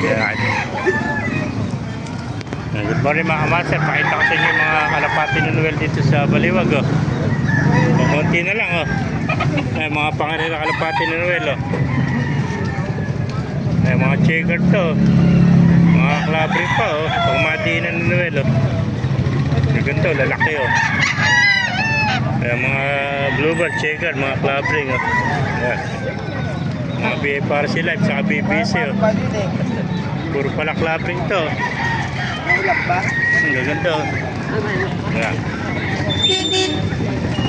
Yan. Good morning mga kamaster. Pakita ko sa inyo mga kalapati ni Noel dito sa Baliwag. Oh. Kunti na lang. Oh. Ay, mga pangarera kalapati ni Noel. Oh. Ay, mga checker to. Mga klabri pa. Oh. Pagmatinan ni Noel. Oh. Ganito, lalaki. Oh. Ay, mga bluebird checker, mga klabri. Oh. Yan. Mga BFRC Live sa BBC. Oh. Puro pala klabri to. Ulap ba? Ang gaganda. Ayan.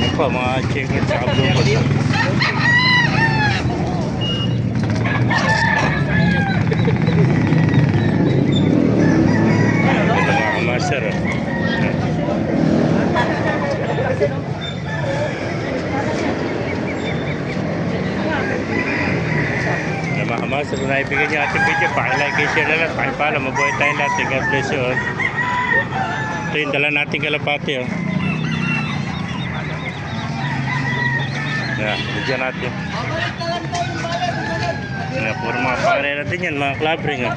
Ito po, mga chicken sa bluebird. Ito mga kamaster. Mga kamaster, kung naibigyan niyo ating video, pakilike, share na lang, pakipala, mabuhay tayo lahat. God bless you. Ito yung dala natin kalapati. Yan, bigyan natin. Yan, puro mga pangarera din yan, mga klabring. Yan.